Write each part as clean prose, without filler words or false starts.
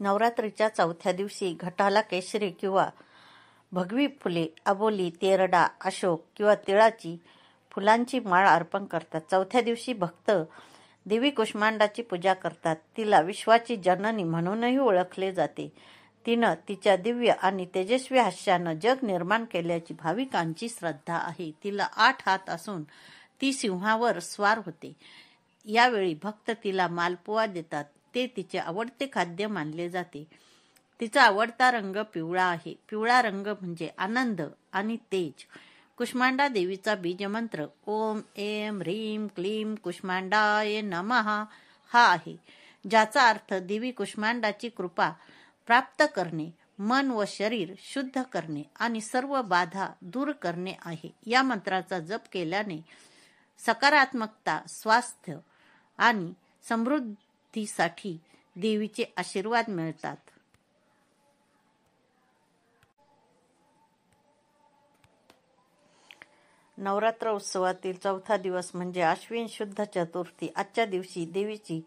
नवरात्रीच्या चौथ्या दिवशी घटाला केशरी किंवा भगवी फुले, अबोली, तेरडा, अशोक किंवा तिळाची फुलांची माळ अर्पण करतात. चौथ्या दिवशी भक्त देवी कुष्मांडाची पूजा करतात. तिला विश्वाची जननी म्हणूनही ओळखले जाते. तिनं तिच्या दिव्य आणि तेजस्वी हास्यानं जग निर्माण केल्याची भाविकांची श्रद्धा आहे. तिला 8 हात असून ती सिंहावर स्वार होते. यावेळी भक्त तिला मालपुआ देतात. ते तिचे आवडते खाद्य मानले जाते. तिचा आवडता रंग पिवळा आहे. पिवळा रंग म्हणजे आनंद आणि तेज. कुष्मांडा देवीचा बीजमंत्र ओम ऐं ह्रीं क्लीं कुष्मांडाय नमः हा आहे, ज्याचा अर्थ देवी कुष्मांडाची कृपा प्राप्त करणे, मन व शरीर शुद्ध करणे आणि सर्व बाधा दूर करणे आहे. या मंत्राचा जप केल्याने सकारात्मकता, स्वास्थ्य आणि समृद्धीसाठी देवीचे आशीर्वाद मिळतात. नवरात्र उत्सवातील चौथा दिवस म्हणजे आश्विन शुद्ध चतुर्थी. आजच्या दिवशी देवीची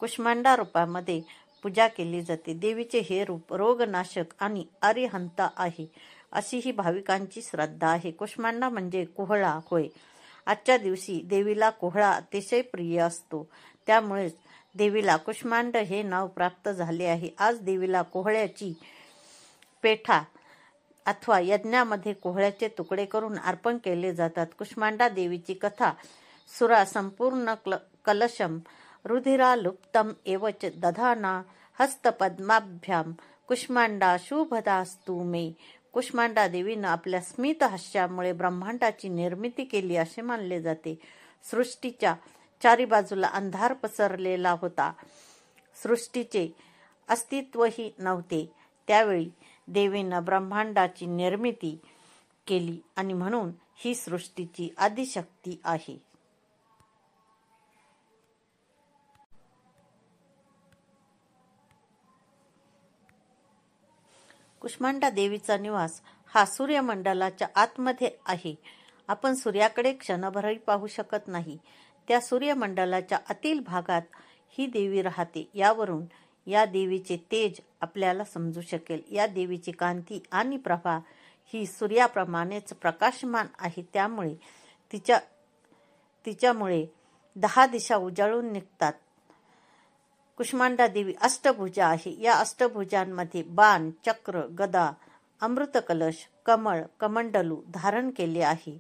कुष्मांडा रूपामध्ये पूजा केली जाते. देवीचे हे रूप रोगनाशक आणि अरिहंता आहे, अशी ही भाविकांची श्रद्धा आहे. कुष्मांडा म्हणजे कोहळा होय. आजच्या दिवशी देवीला कोहळा अतिशय प्रिय असतो. त्यामुळेच देवीला कुष्मांड हे नाव प्राप्त झाले आहे. आज देवीला कोहळ्याची पेठा अथवा यज्ञामध्ये कोहळ्याचे तुकडे करून अर्पण केले जातात. कुष्मांडा देवीची कथा सुरा संपूर्ण कलशम रुधिरालुप्तम एवच दधाना हस्तपद्माभ्याम कुष्मांडा शुभदास्तु मे. कुष्मांडा देवीनं आपल्या स्मित हास्यामुळे ब्रह्मांडाची निर्मिती केली असे मानले जाते. सृष्टीच्या चारी बाजूला अंधार पसरलेला होता. सृष्टीचे अस्तित्वही नव्हते. त्यावेळी देवीनं ब्रह्मांडाची निर्मिती केली आणि म्हणून ही सृष्टीची आदिशक्ती आहे. कुष्मांडा देवीचा निवास हा सूर्यमंडलाच्या आतमध्ये आहे. आपण सूर्याकडे क्षणभरही पाहू शकत नाही. त्या सूर्यमंडलाच्या आतील भागात ही देवी राहते. यावरून या देवीचे तेज आपल्याला समजू शकेल. या देवीची कांती आणि प्रभा ही सूर्याप्रमाणेच प्रकाशमान आहे. त्यामुळे तिच्यामुळे 10 दिशा उजळून निघतात. कुष्मांडा देवी अष्टभुजा आहे. या अष्टभुजांमध्ये बाण, चक्र, गदा, अमृतकलश, कमळ, कमंडलू धारण केले आहे.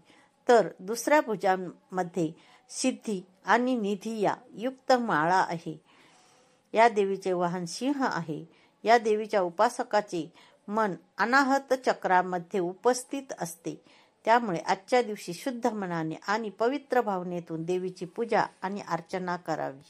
तर दुसऱ्या भुजांमध्ये सिद्धी आणि निधी या युक्त माळा आहे. या देवीचे वाहन सिंह आहे. या देवीच्या उपासकाचे मन अनाहत चक्रामध्ये उपस्थित असते. त्यामुळे आजच्या दिवशी शुद्ध मनाने आणि पवित्र भावनेतून देवीची पूजा आणि अर्चना करावी.